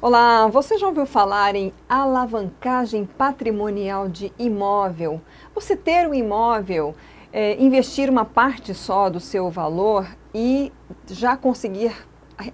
Olá, você já ouviu falar em alavancagem patrimonial de imóvel? Você ter um imóvel, investir uma parte só do seu valor e já conseguir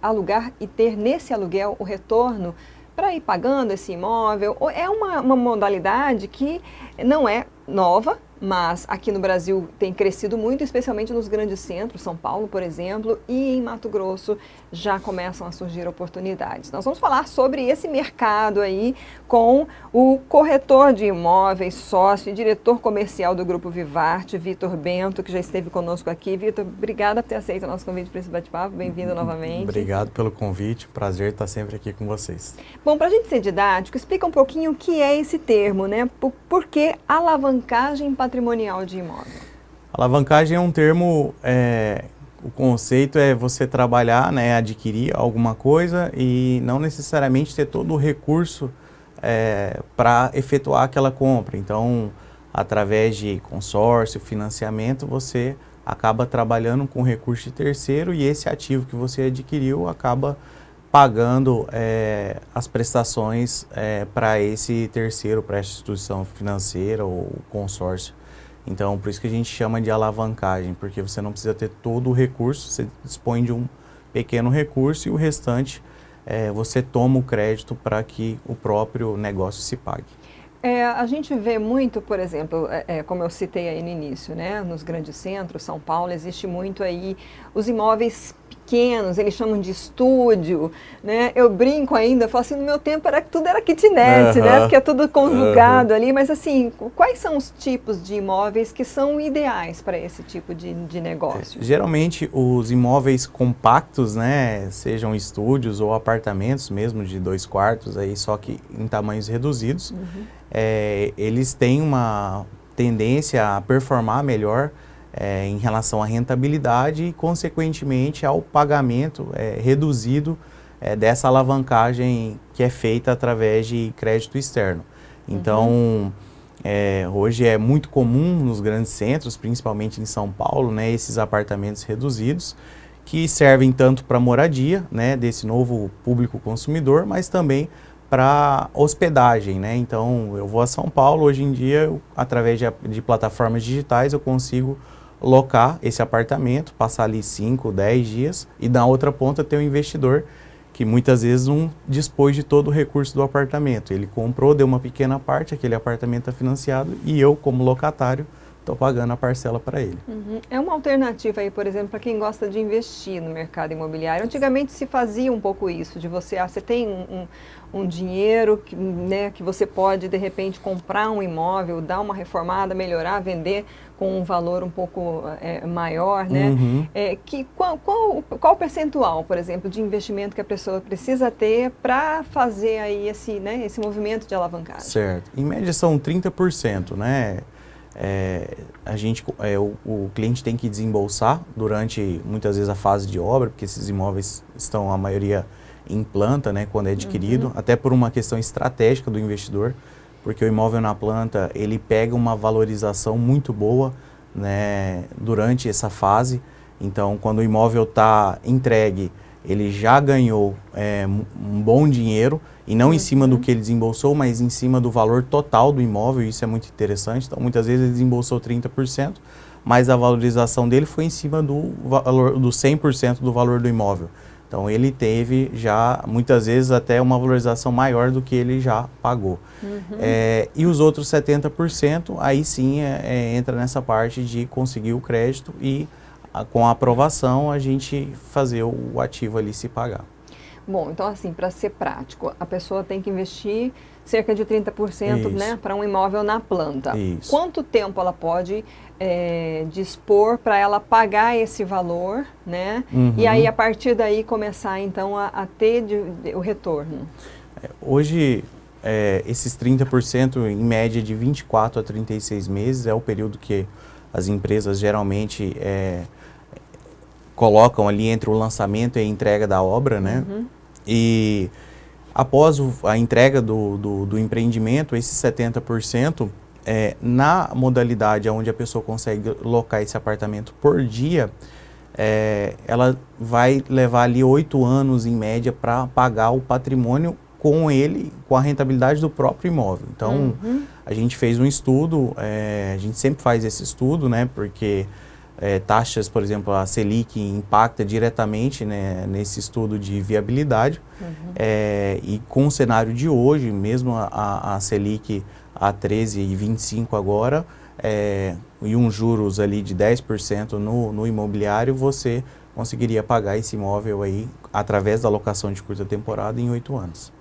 alugar e ter nesse aluguel o retorno para ir pagando esse imóvel. É uma modalidade que não é nova, mas aqui no Brasil tem crescido muito, especialmente nos grandes centros, São Paulo, por exemplo, e em Mato Grosso já começam a surgir oportunidades. Nós vamos falar sobre esse mercado aí com o corretor de imóveis, sócio e diretor comercial do Grupo Vivarte, Vitor Bento, que já esteve conosco aqui. Vitor, obrigada por ter aceito o nosso convite para esse bate-papo. Bem-vindo novamente. Obrigado pelo convite, prazer estar sempre aqui com vocês. Bom, para a gente ser didático, explica um pouquinho o que é esse termo, né? Por que alavancagem patrimonial de imóvel? Alavancagem é um termo, o conceito é você trabalhar, né, adquirir alguma coisa e não necessariamente ter todo o recurso para efetuar aquela compra. Então, através de consórcio, financiamento, você acaba trabalhando com recurso de terceiro e esse ativo que você adquiriu acaba pagando as prestações para esse terceiro, para essa instituição financeira ou consórcio. Então, por isso que a gente chama de alavancagem, porque você não precisa ter todo o recurso, você dispõe de um pequeno recurso e o restante você toma o crédito para que o próprio negócio se pague. A gente vê muito, por exemplo, como eu citei aí no início, né, nos grandes centros, São Paulo, existe muito aí os imóveis pequenos, eles chamam de estúdio, né? Eu brinco ainda, falo assim, no meu tempo tudo era kitnet, né? Porque é tudo conjugado ali, mas assim, quais são os tipos de imóveis que são ideais para esse tipo de negócio? Geralmente os imóveis compactos, né, sejam estúdios ou apartamentos mesmo de 2 quartos, aí, só que em tamanhos reduzidos, eles têm uma tendência a performar melhor em relação à rentabilidade e, consequentemente, ao pagamento reduzido dessa alavancagem que é feita através de crédito externo. Então, hoje é muito comum nos grandes centros, principalmente em São Paulo, né, esses apartamentos reduzidos, que servem tanto para moradia, né, desse novo público consumidor, mas também para hospedagem, né? Então, eu vou a São Paulo, hoje em dia, através de plataformas digitais, eu consigo locar esse apartamento, passar ali 5, 10 dias e na outra ponta ter um investidor que muitas vezes não dispôs de todo o recurso do apartamento. Ele comprou, deu uma pequena parte, aquele apartamento é financiado e eu, como locatário, estou pagando a parcela para ele. É uma alternativa aí, por exemplo, para quem gosta de investir no mercado imobiliário. Antigamente se fazia um pouco isso, de você tem um dinheiro que você pode, de repente, comprar um imóvel, dar uma reformada, melhorar, vender com um valor um pouco maior, né? Qual o percentual, por exemplo, de investimento que a pessoa precisa ter para fazer aí esse movimento de alavancagem? Certo. Em média são 30%, né? O cliente tem que desembolsar durante, muitas vezes, a fase de obra, porque esses imóveis estão, a maioria, em planta, né, quando é adquirido, até por uma questão estratégica do investidor, porque o imóvel na planta, ele pega uma valorização muito boa, né, durante essa fase. Então, quando o imóvel está entregue, ele já ganhou um bom dinheiro, e não em cima do que ele desembolsou, mas em cima do valor total do imóvel, isso é muito interessante. Então, muitas vezes ele desembolsou 30%, mas a valorização dele foi em cima do valor, do 100% do valor do imóvel. Então, ele teve já, muitas vezes, até uma valorização maior do que ele já pagou. E os outros 70%, aí sim, entra nessa parte de conseguir o crédito e, com a aprovação, a gente fazer o ativo ali se pagar. Bom, então assim, para ser prático, a pessoa tem que investir cerca de 30%, né, para um imóvel na planta. Isso. Quanto tempo ela pode dispor para ela pagar esse valor, né? E aí, a partir daí, começar então a ter o retorno? Hoje, esses 30%, em média de 24 a 36 meses, é o período que as empresas geralmente colocam ali entre o lançamento e a entrega da obra, né? E após a entrega do empreendimento, esses 70%, na modalidade onde a pessoa consegue locar esse apartamento por dia, ela vai levar ali 8 anos em média para pagar o patrimônio com ele, com a rentabilidade do próprio imóvel. Então, a gente fez um estudo, a gente sempre faz esse estudo, né, porque taxas, por exemplo, a Selic impacta diretamente, né, nesse estudo de viabilidade. E com o cenário de hoje, mesmo a Selic a 13,25 agora, e um juros ali de 10% no imobiliário, você conseguiria pagar esse imóvel aí através da locação de curta temporada em 8 anos.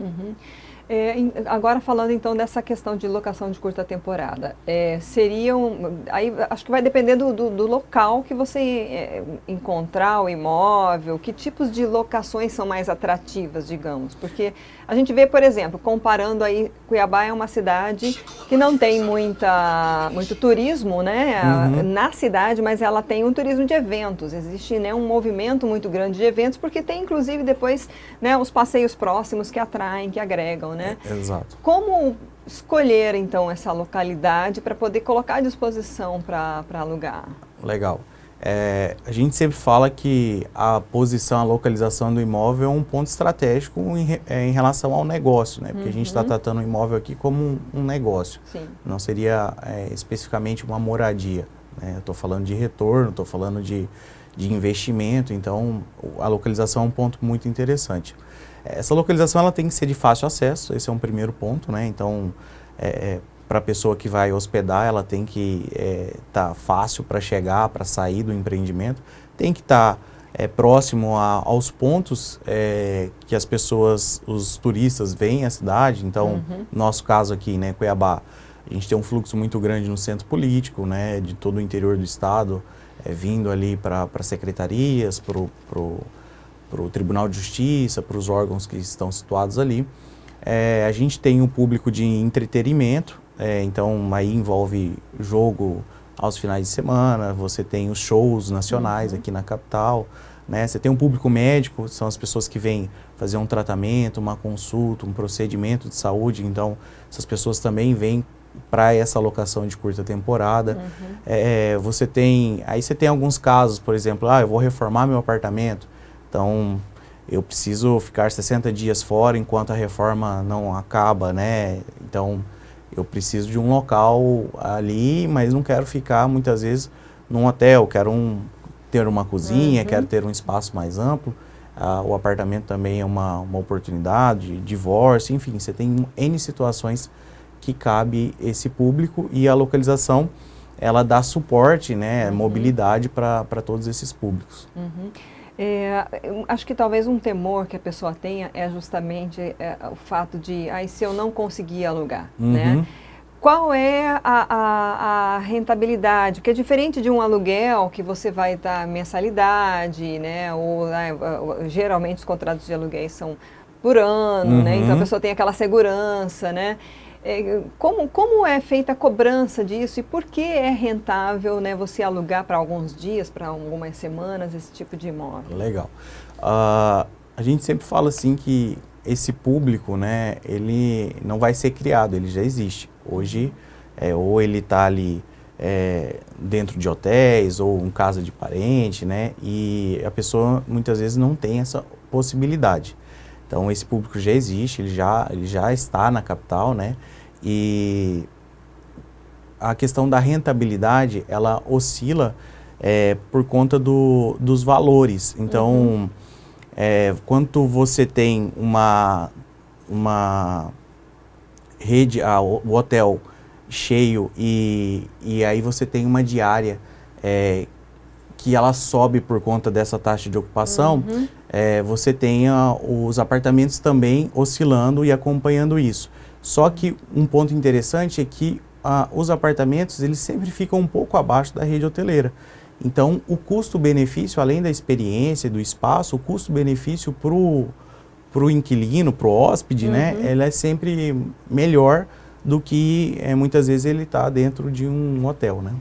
Agora falando então dessa questão de locação de curta temporada, aí acho que vai depender do local que você encontrar o imóvel, que tipos de locações são mais atrativas, digamos, porque a gente vê, por exemplo, comparando aí, Cuiabá é uma cidade que não tem muito turismo, né, na cidade, mas ela tem um turismo de eventos, existe, né, um movimento muito grande de eventos, porque tem inclusive depois, né, os passeios próximos que atraem, que agregam, né? Exato. Como escolher então essa localidade para poder colocar à disposição para alugar? Legal. A gente sempre fala que a posição, a localização do imóvel é um ponto estratégico em relação ao negócio, né? Porque a gente está tratando o imóvel aqui como um negócio. Sim. Não seria especificamente uma moradia, né? Eu estou falando de retorno, estou falando de investimento, então a localização é um ponto muito interessante. Essa localização ela tem que ser de fácil acesso, esse é um primeiro ponto, né? Então, para a pessoa que vai hospedar, ela tem que estar fácil para chegar, para sair do empreendimento, tem que estar próximo aos pontos que as pessoas, os turistas veem a cidade. Então, no nosso caso aqui, né, Cuiabá, a gente tem um fluxo muito grande no centro político, né, de todo o interior do estado, vindo ali para secretarias, para o Tribunal de Justiça, para os órgãos que estão situados ali. A gente tem um público de entretenimento, então aí envolve jogo aos finais de semana, você tem os shows nacionais aqui na capital, né? Você tem um público médico, são as pessoas que vêm fazer um tratamento, uma consulta, um procedimento de saúde, então essas pessoas também vêm para essa locação de curta temporada. Aí você tem alguns casos, por exemplo, eu vou reformar meu apartamento, então eu preciso ficar 60 dias fora enquanto a reforma não acaba, né? Então eu preciso de um local ali, mas não quero ficar muitas vezes num hotel, quero ter uma cozinha, quero ter um espaço mais amplo. O apartamento também é uma oportunidade, divórcio, enfim, você tem N situações que cabe esse público e a localização ela dá suporte, né, mobilidade para todos esses públicos. Acho que talvez um temor que a pessoa tenha é justamente o fato de, se eu não conseguir alugar, né? Qual é a rentabilidade? Porque é diferente de um aluguel que você vai dar mensalidade, né? Ou geralmente os contratos de aluguéis são por ano, né? Então a pessoa tem aquela segurança, né? Como é feita a cobrança disso e por que é rentável, né, você alugar para alguns dias, para algumas semanas, esse tipo de imóvel? Legal. A gente sempre fala assim que esse público, né, ele não vai ser criado, ele já existe. Hoje, ou ele está ali dentro de hotéis ou em casa de parente, né, e a pessoa muitas vezes não tem essa possibilidade. Então, esse público já existe, ele já está na capital, né? E a questão da rentabilidade, ela oscila por conta dos valores. Então, quanto você tem uma rede, o hotel cheio e aí você tem uma diária que ela sobe por conta dessa taxa de ocupação, você tem os apartamentos também oscilando e acompanhando isso. Só que um ponto interessante é que os apartamentos eles sempre ficam um pouco abaixo da rede hoteleira. Então, o custo-benefício, além da experiência, do espaço, o custo-benefício para o inquilino, para o hóspede, né, ela é sempre melhor do que muitas vezes ele está dentro de um hotel, né?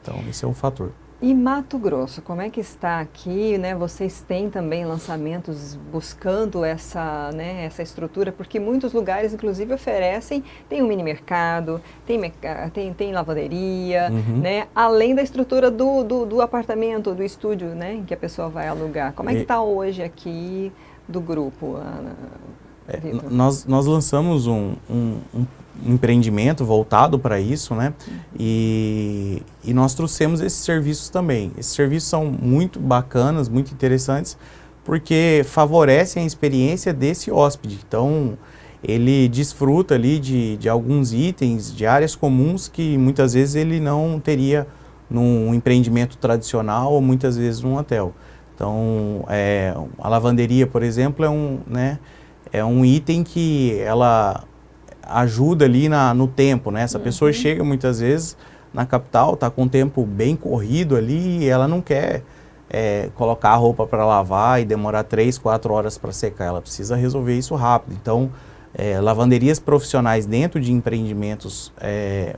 Então, esse é um fator. E Mato Grosso, como é que está aqui, né? Vocês têm também lançamentos buscando essa estrutura, porque muitos lugares, inclusive, oferecem, tem um mini mercado, tem lavanderia, né? Além da estrutura do apartamento, do estúdio, né? Em que a pessoa vai alugar. Como é que está hoje aqui do grupo, Ana? Vitor? Nós lançamos um empreendimento voltado para isso, né? E nós trouxemos esses serviços também. Esses serviços são muito bacanas, muito interessantes, porque favorecem a experiência desse hóspede. Então, ele desfruta ali de alguns itens, de áreas comuns que muitas vezes ele não teria num empreendimento tradicional ou muitas vezes num hotel. Então, a lavanderia, por exemplo, é um item que ela ajuda ali no tempo, né? Essa pessoa chega muitas vezes na capital, está com o tempo bem corrido ali e ela não quer colocar a roupa para lavar e demorar 3, 4 horas para secar. Ela precisa resolver isso rápido. Então, lavanderias profissionais dentro de empreendimentos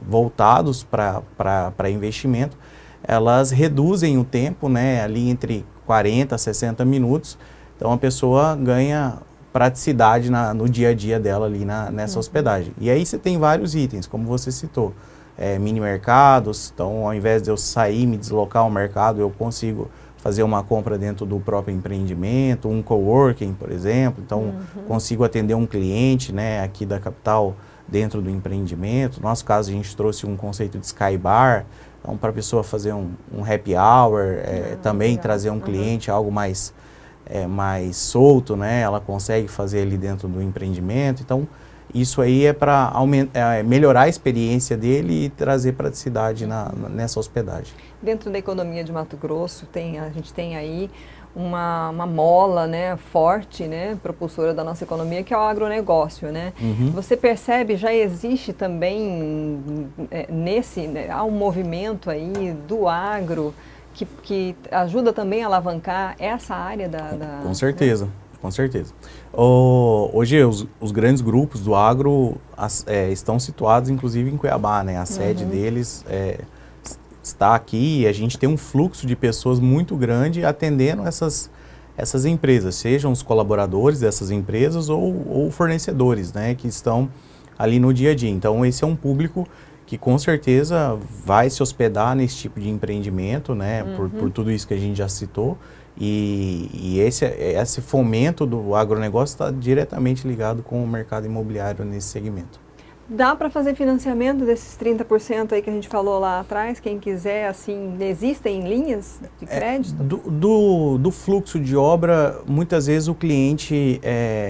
voltados para investimento, elas reduzem o tempo, né? Ali entre 40 a 60 minutos. Então, a pessoa ganha praticidade no dia a dia dela ali nessa hospedagem. E aí você tem vários itens, como você citou, mini mercados. Então, ao invés de eu sair, me deslocar ao mercado, eu consigo fazer uma compra dentro do próprio empreendimento, um coworking, por exemplo. Então, consigo atender um cliente, né, aqui da capital dentro do empreendimento. No nosso caso, a gente trouxe um conceito de Sky Bar, então, para a pessoa fazer um happy hour, também legal. Trazer um cliente, algo mais solto, né? Ela consegue fazer ali dentro do empreendimento. Então, isso aí é para melhorar a experiência dele e trazer praticidade nessa hospedagem. Dentro da economia de Mato Grosso, a gente tem aí uma mola, né, forte, né, propulsora da nossa economia, que é o agronegócio, né? Você percebe, já existe também há um movimento aí do agro que ajuda também a alavancar essa área Com certeza, com certeza. Hoje os grandes grupos do agro estão situados inclusive em Cuiabá, né? A sede deles está aqui e a gente tem um fluxo de pessoas muito grande atendendo essas empresas, sejam os colaboradores dessas empresas ou fornecedores, né? Que estão ali no dia a dia. Então esse é um público que com certeza vai se hospedar nesse tipo de empreendimento, né, por tudo isso que a gente já citou, e esse fomento do agronegócio está diretamente ligado com o mercado imobiliário nesse segmento. Dá para fazer financiamento desses 30% aí que a gente falou lá atrás, quem quiser, assim, existem linhas de crédito? Do fluxo de obra, muitas vezes o cliente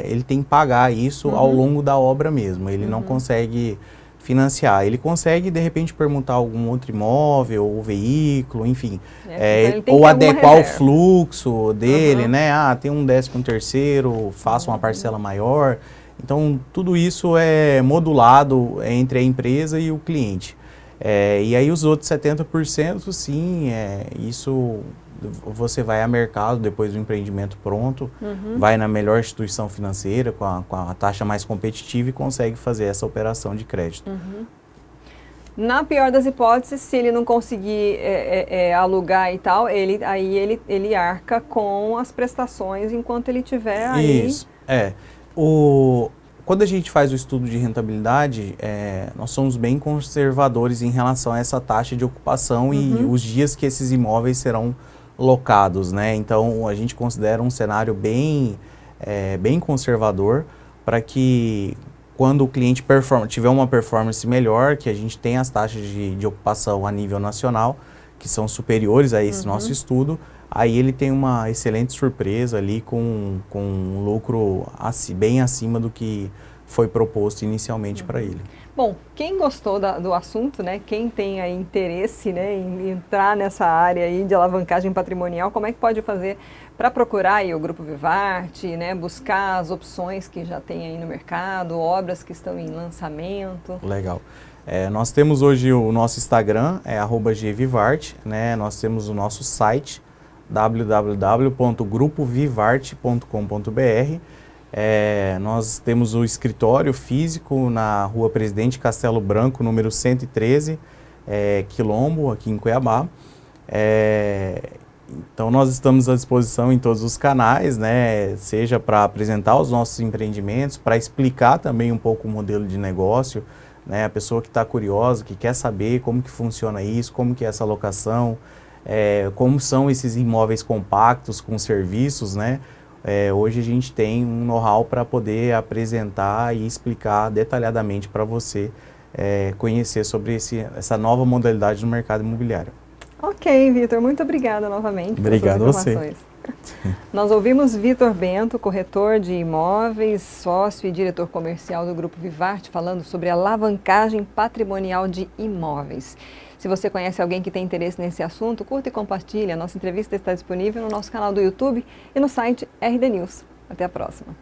ele tem que pagar isso ao longo da obra mesmo, ele não consegue financiar. Ele consegue, de repente, permutar algum outro imóvel ou veículo, enfim, ou adequar o fluxo dele, né? Tem um 13º, faça uma parcela maior. Então, tudo isso é modulado entre a empresa e o cliente. E aí, os outros 70%, sim, isso você vai a mercado depois do empreendimento pronto, vai na melhor instituição financeira com a taxa mais competitiva e consegue fazer essa operação de crédito. Na pior das hipóteses, se ele não conseguir alugar e tal, ele arca com as prestações enquanto ele tiver aí... Isso, Quando a gente faz o estudo de rentabilidade, nós somos bem conservadores em relação a essa taxa de ocupação e os dias que esses imóveis serão locados, né? Então, a gente considera um cenário bem conservador para que quando o cliente tiver uma performance melhor, que a gente tem as taxas de ocupação a nível nacional, que são superiores a esse nosso estudo, aí ele tem uma excelente surpresa ali com um lucro bem acima do que foi proposto inicialmente para ele. Bom, quem gostou do assunto, né, quem tem aí interesse, né, em entrar nessa área aí de alavancagem patrimonial, como é que pode fazer para procurar aí o Grupo Vivarte, né, buscar as opções que já tem aí no mercado, obras que estão em lançamento? Legal. Nós temos hoje o nosso Instagram, @gvivarte, né, nós temos o nosso site, www.grupovivarte.com.br. Nós temos o escritório físico na Rua Presidente Castelo Branco, número 113, Quilombo, aqui em Cuiabá. Então, nós estamos à disposição em todos os canais, né? Seja para apresentar os nossos empreendimentos, para explicar também um pouco o modelo de negócio, né? A pessoa que está curiosa, que quer saber como que funciona isso, como que é essa locação, como são esses imóveis compactos com serviços, né? hoje a gente tem um know-how para poder apresentar e explicar detalhadamente para você conhecer sobre essa nova modalidade no mercado imobiliário. Ok, Vitor, muito obrigada novamente Obrigado pelas a você. informações. Nós ouvimos Vitor Bento, corretor de imóveis, sócio e diretor comercial do Grupo Vivarte, falando sobre alavancagem patrimonial de imóveis. Se você conhece alguém que tem interesse nesse assunto, curta e compartilhe. A nossa entrevista está disponível no nosso canal do YouTube e no site RD News. Até a próxima.